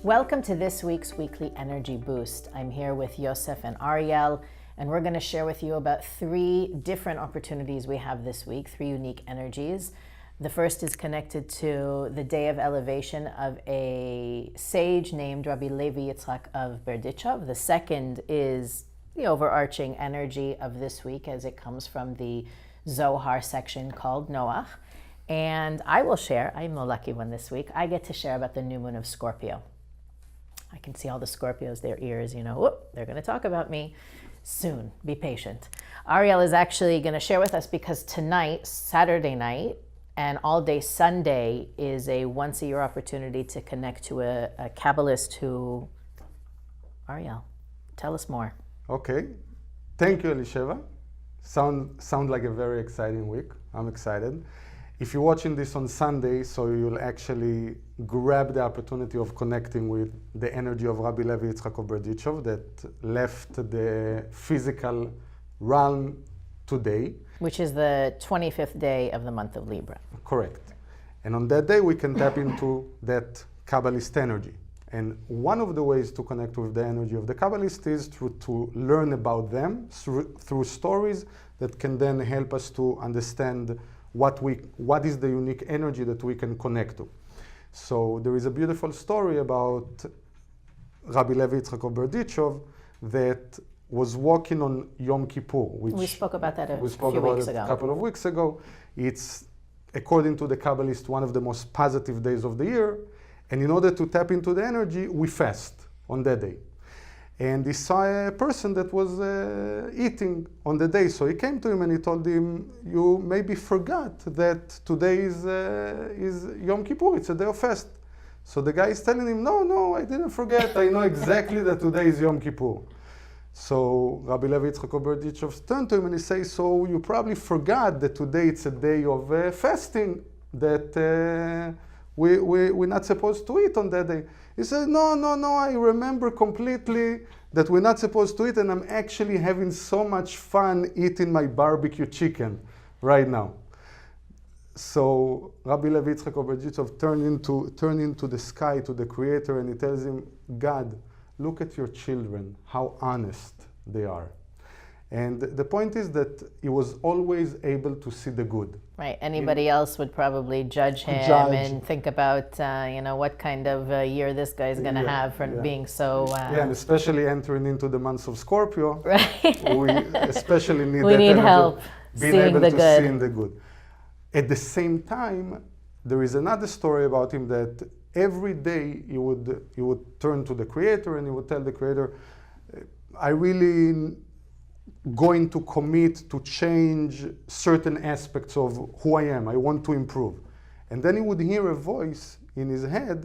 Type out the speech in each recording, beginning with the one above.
Welcome to this week's Weekly Energy Boost. I'm here with Yosef and Ariel, and we're going to share with you about 3 different opportunities we have this week, 3 unique energies. The first is connected to the day of elevation of a sage named Rabbi Levi Yitzchak of Berdichov. The second is the overarching energy of this week as it comes from the Zohar section called Noach. And I will share, I'm the lucky one this week, I get to share about the new moon of Scorpio. I can see all the Scorpios, their ears, whoop, they're going to talk about me soon. Be patient. Ariel is actually going to share with us because tonight, Saturday night, and all day Sunday is a once-a-year opportunity to connect to a Kabbalist who... Ariel, tell us more. Okay. Thank you, Elisheva. Sound like a very exciting week. I'm excited. If you're watching this on Sunday, so you'll actually grab the opportunity of connecting with the energy of Rabbi Levi Yitzchak of Berdichov that left the physical realm today. Which is the 25th day of the month of Libra. Correct. And on that day, we can tap into that Kabbalist energy. And one of the ways to connect with the energy of the Kabbalist is to learn about them through stories that can then help us to understand what is the unique energy that we can connect to. So there is a beautiful story about Rabbi Levi Yitzchak of Berdichov that was walking on Yom Kippur. Which we spoke about that a couple of weeks ago. It's, according to the Kabbalist, one of the most positive days of the year. And in order to tap into the energy, we fast on that day. And he saw a person that was eating on the day. So he came to him and he told him, you maybe forgot that today is Yom Kippur, it's a day of fast. So the guy is telling him, no, I didn't forget. I know exactly that today is Yom Kippur. So Rabbi Levi Yitzchak of Berdichov turned to him and he says, so you probably forgot that today it's a day of fasting, that we're not supposed to eat on that day. He said, no, I remember completely that we're not supposed to eat, and I'm actually having so much fun eating my barbecue chicken right now. So Rabbi Levi Yitzchak of Berdichov turned into the sky to the Creator, and he tells him, God, look at your children, how honest they are. And the point is that he was always able to see the good. Right. Anybody else would probably judge him and think about, what kind of year this guy's going to have for being so... and especially entering into the months of Scorpio. Right. We especially need we that need energy, help being seeing able the to good. see the good. At the same time, there is another story about him that every day he would turn to the Creator and he would tell the Creator, I really... going to commit to change certain aspects of who I am. I want to improve. And then he would hear a voice in his head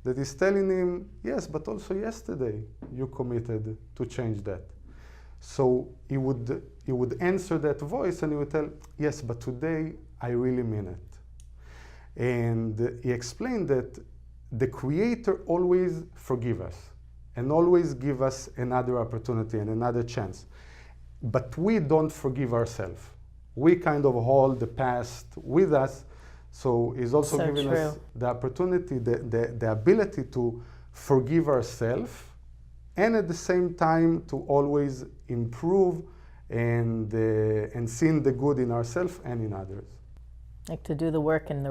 that is telling him, yes, but also yesterday you committed to change that. So he would answer that voice and he would tell, yes, but today I really mean it. And he explained that the Creator always forgives us and always give us another opportunity and another chance. But we don't forgive ourselves. We kind of hold the past with us. So he's also giving us the opportunity, the ability to forgive ourselves and at the same time to always improve and seeing the good in ourselves and in others. Like to do the work in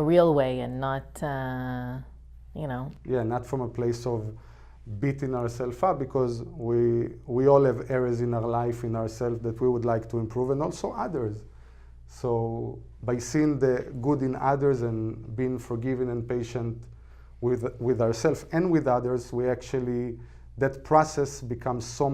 a real way and not, Yeah, not from a place of beating ourselves up, because we all have areas in our life, in ourselves, that we would like to improve, and also others. So by seeing the good in others and being forgiving and patient with ourselves and with others, that process becomes so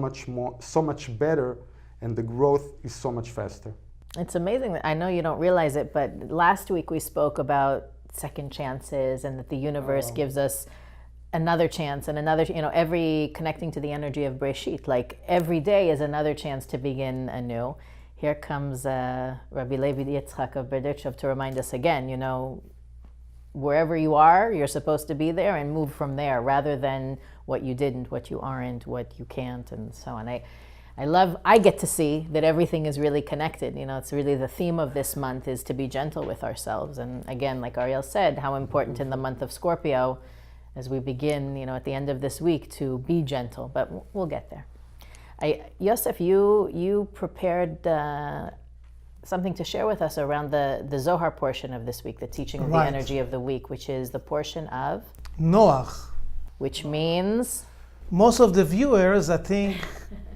much better, and the growth is so much faster. It's amazing that I know you don't realize it, but last week we spoke about second chances and that the universe gives us another chance and another, every connecting to the energy of Breshit, like every day is another chance to begin anew. Here comes Rabbi Levi Yitzchak of Berdichov to remind us again, wherever you are, you're supposed to be there and move from there rather than what you didn't, what you aren't, what you can't, and so on. I get to see that everything is really connected. It's really the theme of this month is to be gentle with ourselves. And again, like Ariel said, how important in the month of Scorpio as we begin, at the end of this week, to be gentle, but we'll get there. Yosef, you prepared something to share with us around the Zohar portion of this week, the teaching of the energy of the week, which is the portion of Noach. Which means? Most of the viewers, I think,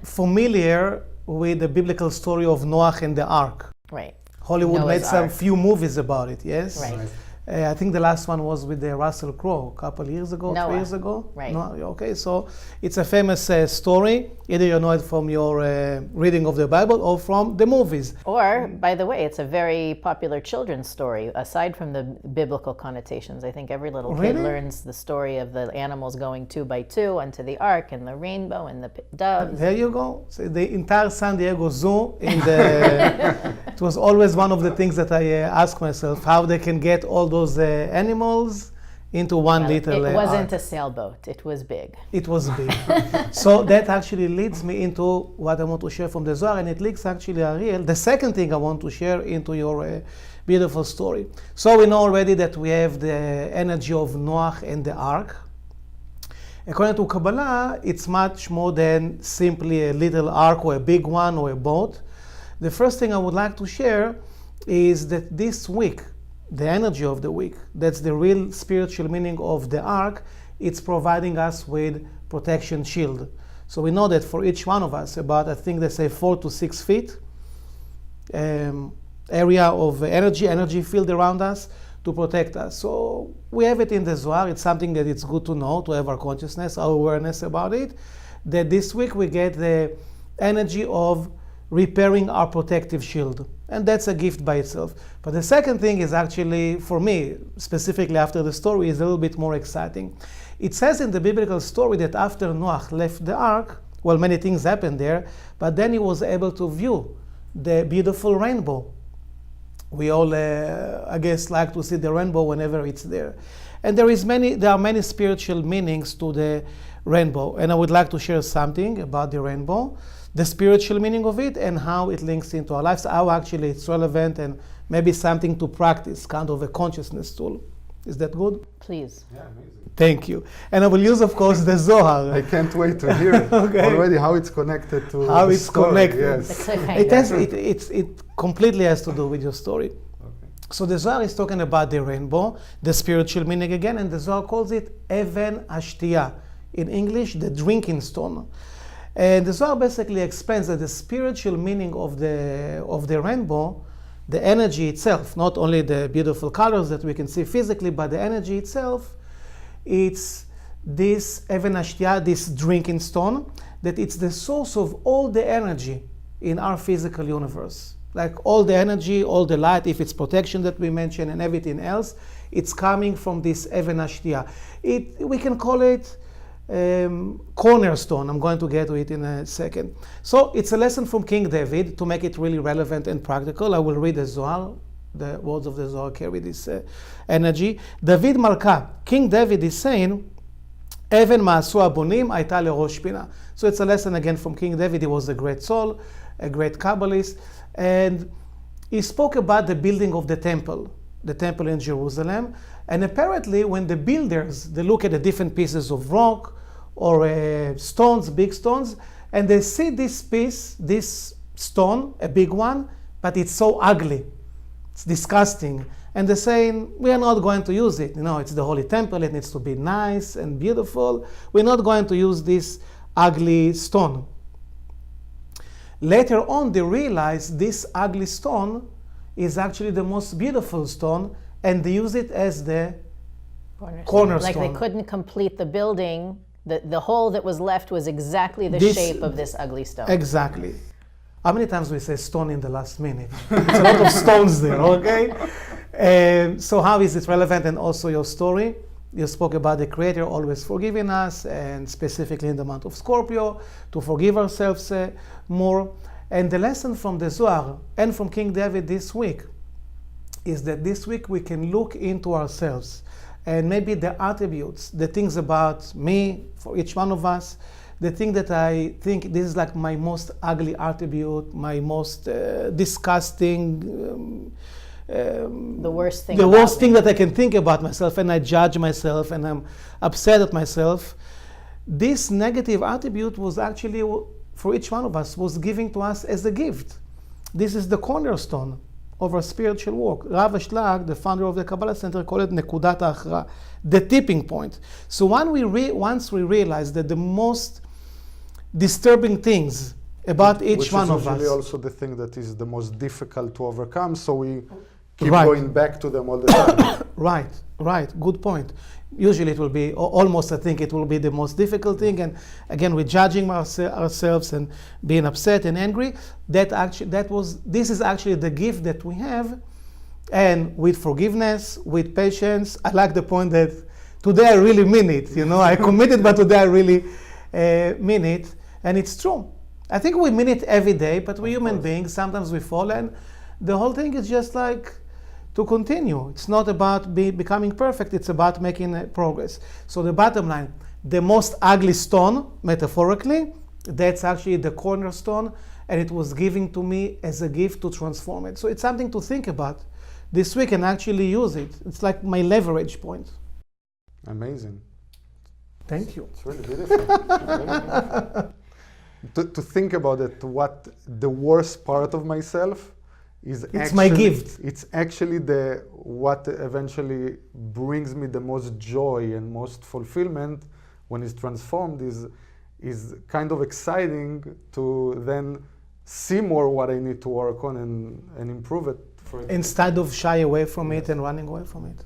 familiar with the biblical story of Noach and the Ark. Right. Hollywood Noah's made some Ark. few movies about it, yes? Right. I think the last one was with Russell Crowe a couple years ago, Noah. 3 years ago. Right. No, okay, so it's a famous story. Either you know it from your reading of the Bible or from the movies. Or, by the way, it's a very popular children's story. Aside from the biblical connotations, I think every little kid learns the story of the animals going 2 by 2 onto the ark, and the rainbow and the doves. There you go. So the entire San Diego Zoo, it was always one of the things that I asked myself, how they can get all those animals into one little It wasn't ark. a sailboat. It was big. It was big. So that actually leads me into what I want to share from the Zohar, and it leads actually, Ariel, the second thing I want to share into your beautiful story. So we know already that we have the energy of Noach and the ark. According to Kabbalah, it's much more than simply a little ark or a big one or a boat. The first thing I would like to share is that this week, the energy of the week, that's the real spiritual meaning of the ark, it's providing us with protection shield. So we know that for each one of us, about, I think they say 4 to 6 feet area of energy field around us to protect us. So we have it in the Zohar. It's something that it's good to know, to have our consciousness, our awareness about it, that this week we get the energy of repairing our protective shield. And that's a gift by itself. But the second thing is actually, for me, specifically after the story, is a little bit more exciting. It says in the biblical story that after Noach left the ark, well, many things happened there, but then he was able to view the beautiful rainbow. We all, I guess, like to see the rainbow whenever it's there. And there are many spiritual meanings to the rainbow. And I would like to share something about the rainbow, the spiritual meaning of it, and how it links into our lives, how actually it's relevant, and maybe something to practice, kind of a consciousness tool. Is that good? Please. Yeah, amazing. Thank you. And I will use, of course, the Zohar. I can't wait to hear already how it's connected to How the it's story. connected. Yes. It completely has to do with your story. Okay. So the Zohar is talking about the rainbow, the spiritual meaning again, and the Zohar calls it Even Ashtiya. In English, the drinking stone. And the Zohar basically explains that the spiritual meaning of the rainbow, the energy itself, not only the beautiful colors that we can see physically, but the energy itself, it's this Even Ashtiya, this drinking stone, that it's the source of all the energy in our physical universe. Like all the energy, all the light, if it's protection that we mentioned and everything else, it's coming from this Even Ashtiya. We can call it cornerstone. I'm going to get to it in a second. So it's a lesson from King David to make it really relevant and practical. I will read the Zohar. The words of the Zohar carry this energy. David Malka, King David is saying, Even ma'asu abonim hayta lerosh pina. So it's a lesson again from King David. He was a great soul, a great Kabbalist, and he spoke about the building of the temple in Jerusalem. And apparently when the builders, they look at the different pieces of rock or stones, big stones, and they see this piece, this stone, a big one, but it's so ugly. It's disgusting. And they're saying, we are not going to use it. It's the Holy Temple. It needs to be nice and beautiful. We're not going to use this ugly stone. Later on, they realize this ugly stone is actually the most beautiful stone, and they use it as the cornerstone. Like they couldn't complete the building. The hole that was left was exactly the shape of this ugly stone. Exactly. How many times we say stone in the last minute? It's a lot of stones there, okay? So how is it relevant? And also your story. You spoke about the Creator always forgiving us, and specifically in the month of Scorpio, to forgive ourselves more. And the lesson from the Zohar and from King David this week is that this week we can look into ourselves and maybe the attributes, the things about me, for each one of us, the thing that I think this is like my most ugly attribute, my most disgusting The worst thing. The about worst me. thing that I can think about myself, and I judge myself, and I'm upset at myself. This negative attribute was actually, for each one of us, was given to us as a gift. This is the cornerstone of our spiritual walk. Rav Ashlag, the founder of the Kabbalah Center, called it Nekudat HaAchra, the tipping point. So once we realize that the most disturbing things about each one of us. Which is usually also the thing that is the most difficult to overcome, so we keep Right. going back to them all the time. Right, good point. Usually it will be, almost I think it will be the most difficult thing, and again we're judging ourselves and being upset and angry. This is actually the gift that we have, and with forgiveness, with patience. I like the point that today I really mean it, I committed, but today I really mean it, and it's true. I think we mean it every day, but we're human beings, sometimes we fall, and the whole thing is just like to continue. It's not about becoming perfect, it's about making progress. So the bottom line, the most ugly stone, metaphorically, that's actually the cornerstone, and it was given to me as a gift to transform it. So it's something to think about this week and actually use it. It's like my leverage point. Amazing. Thank you. It's really beautiful. To think about it, what the worst part of myself is It's my gift. It's actually what eventually brings me the most joy and most fulfillment when it's transformed is kind of exciting to then see more what I need to work on and improve it. Instead of shy away from it and running away from it.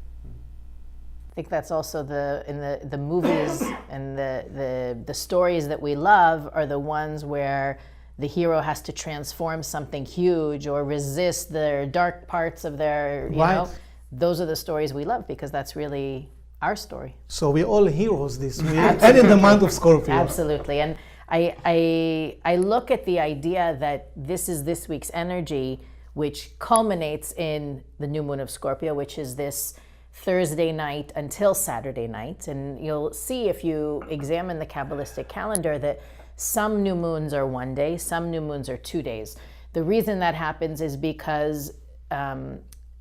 I think that's also in the movies and the stories that we love are the ones where the hero has to transform something huge or resist the dark parts of their, you know. Those are the stories we love because that's really our story. So we're all heroes this week and in the month of Scorpio. Absolutely. And I look at the idea that this is this week's energy, which culminates in the new moon of Scorpio, which is this Thursday night until Saturday night. And you'll see if you examine the Kabbalistic calendar that some new moons are 1 day, some new moons are 2 days. The reason that happens is because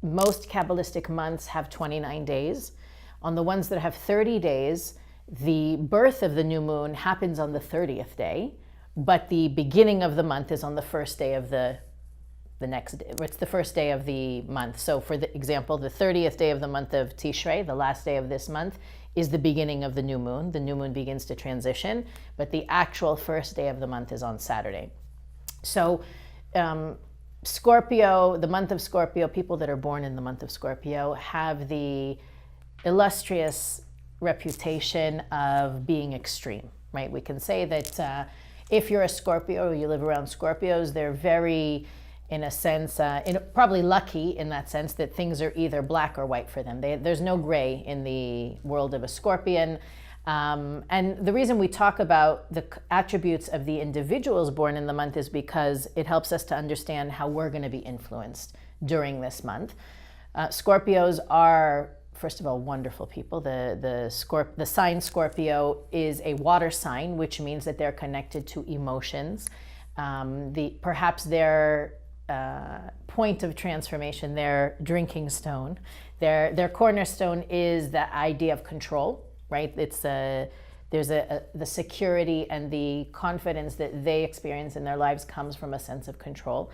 most Kabbalistic months have 29 days. On the ones that have 30 days, the birth of the new moon happens on the 30th day, but the beginning of the month is on the first day of the next day. It's the first day of the month. So for the example, the 30th day of the month of Tishrei, the last day of this month, is the beginning of the new moon. The new moon begins to transition, but the actual first day of the month is on Saturday. So Scorpio, the month of Scorpio, people that are born in the month of Scorpio have the illustrious reputation of being extreme, right? We can say that if you're a Scorpio or you live around Scorpios, they're very, in a sense, probably lucky in that sense that things are either black or white for them. There's no gray in the world of a Scorpion. And the reason we talk about the attributes of the individuals born in the month is because it helps us to understand how we're going to be influenced during this month. Scorpios are, first of all, wonderful people. The sign Scorpio is a water sign, which means that they're connected to emotions. Perhaps their point of transformation, their drinking stone, their cornerstone is the idea of control, right? It's there's the security and the confidence that they experience in their lives comes from a sense of control.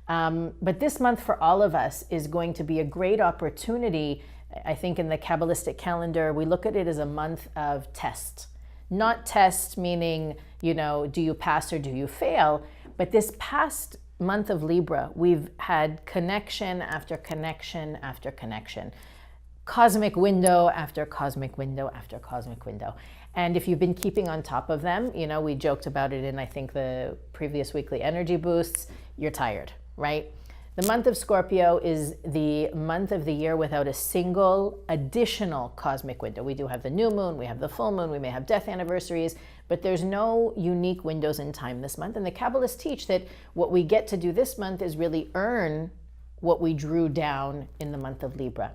But this month for all of us is going to be a great opportunity. I think in the Kabbalistic calendar, we look at it as a month of test. Not test meaning, do you pass or do you fail? But this past month of Libra, we've had connection after connection after connection. Cosmic window after cosmic window after cosmic window. And if you've been keeping on top of them, we joked about it in, I think, the previous weekly energy boosts, you're tired, right? The month of Scorpio is the month of the year without a single additional cosmic window. We do have the new moon, we have the full moon, we may have death anniversaries, but there's no unique windows in time this month. And the Kabbalists teach that what we get to do this month is really earn what we drew down in the month of Libra.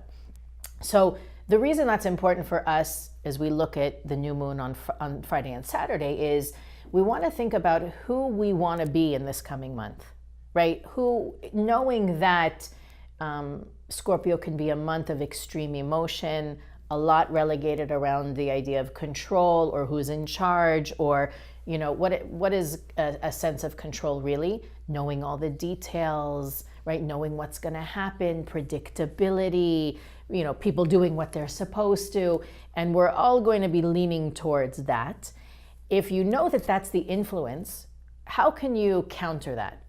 So the reason that's important for us as we look at the new moon on Friday and Saturday is we want to think about who we want to be in this coming month. Right? Knowing that Scorpio can be a month of extreme emotion, a lot relegated around the idea of control or who's in charge, or what is a sense of control really? Knowing all the details, right? Knowing what's going to happen, predictability, people doing what they're supposed to. And we're all going to be leaning towards that. If you know that that's the influence, how can you counter that,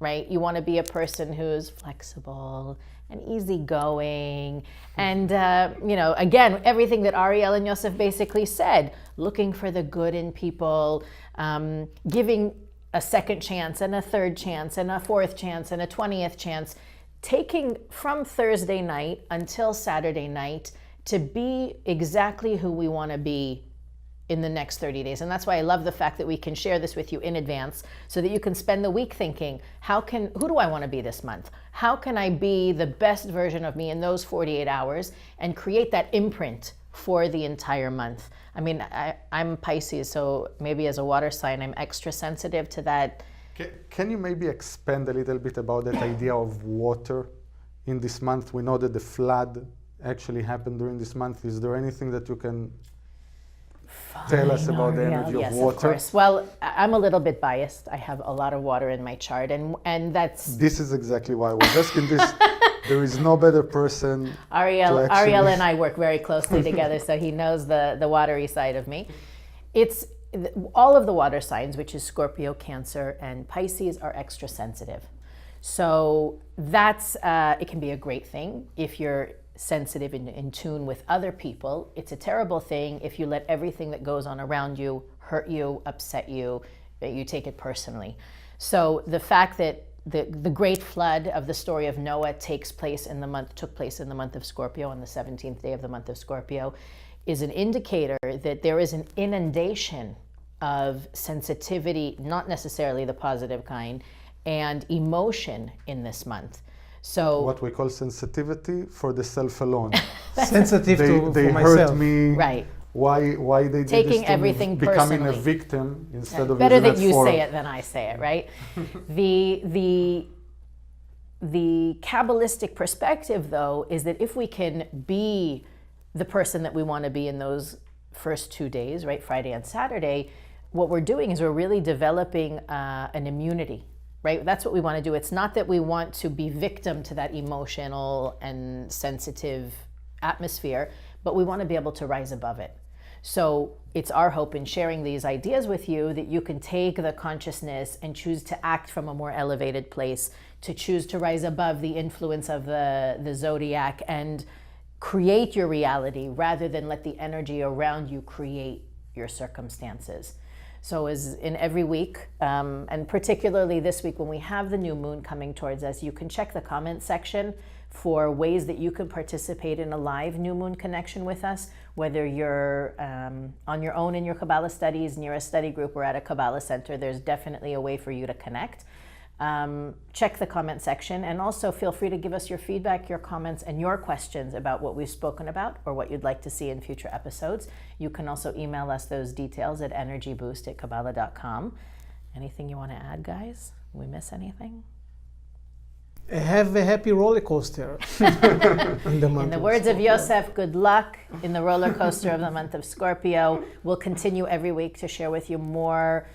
right? You want to be a person who's flexible and easygoing, and again, everything that Ariel and Yosef basically said, looking for the good in people, giving a second chance and a third chance and a fourth chance and a 20th chance, taking from Thursday night until Saturday night to be exactly who we want to be in the next 30 days. And that's why I love the fact that we can share this with you in advance so that you can spend the week thinking, who do I want to be this month? How can I be the best version of me in those 48 hours and create that imprint for the entire month? I mean, I'm Pisces, so maybe as a water sign, I'm extra sensitive to that. Can you maybe expand a little bit about that idea of water in this month? We know that the flood actually happened during this month. Is there anything that you can tell us about the energy of water? Yes, of course. Well, I'm a little bit biased. I have a lot of water in my chart, and that's... This is exactly why I was asking this. There is no better person. Ariel and I work very closely together, so he knows the watery side of me. It's all of the water signs, which is Scorpio, Cancer, and Pisces, are extra sensitive. So that's it can be a great thing if you're sensitive and in tune with other people. It's a terrible thing if you let everything that goes on around you hurt you, upset you, that you take it personally. So the fact that the great flood of the story of Noah took place in the month of Scorpio, on the 17th day of the month of Scorpio, is an indicator that there is an inundation of sensitivity, not necessarily the positive kind, and emotion in this month. So what we call sensitivity for the self alone. Sensitive they for myself. hurt me. Right. Why they did Taking this to everything me, becoming personally. a victim instead of better using that it you for... say it than I say it, right? The Kabbalistic perspective, though, is that if we can be the person that we want to be in those first 2 days, right, Friday and Saturday, what we're doing is we're really developing an immunity, right? That's what we want to do. It's not that we want to be victim to that emotional and sensitive atmosphere, but we want to be able to rise above it. So it's our hope in sharing these ideas with you that you can take the consciousness and choose to act from a more elevated place, to choose to rise above the influence of the zodiac and create your reality rather than let the energy around you create your circumstances. So as in every week, and particularly this week when we have the new moon coming towards us, you can check the comment section for ways that you can participate in a live new moon connection with us, whether you're on your own in your Kabbalah studies, near a study group, or at a Kabbalah center. There's definitely a way for you to connect. Check the comment section, and also feel free to give us your feedback, your comments, and your questions about what we've spoken about or what you'd like to see in future episodes. You can also email us those details at energyboost@kabbalah.com. Anything you want to add, guys? Did we miss anything? Have a happy roller coaster in the month. In the words of Yosef, good luck in the roller coaster of the month of Scorpio. We'll continue every week to share with you more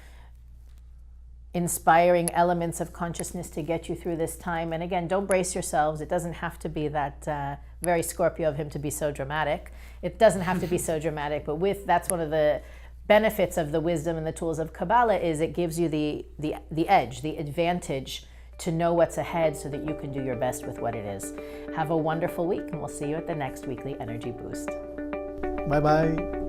inspiring elements of consciousness to get you through this time. And again, don't brace yourselves. It doesn't have to be that very Scorpio of him to be so dramatic. It doesn't have to be so dramatic, but that's one of the benefits of the wisdom and the tools of Kabbalah is it gives you the edge, the advantage to know what's ahead so that you can do your best with what it is. Have a wonderful week, and we'll see you at the next weekly Energy Boost. Bye-bye.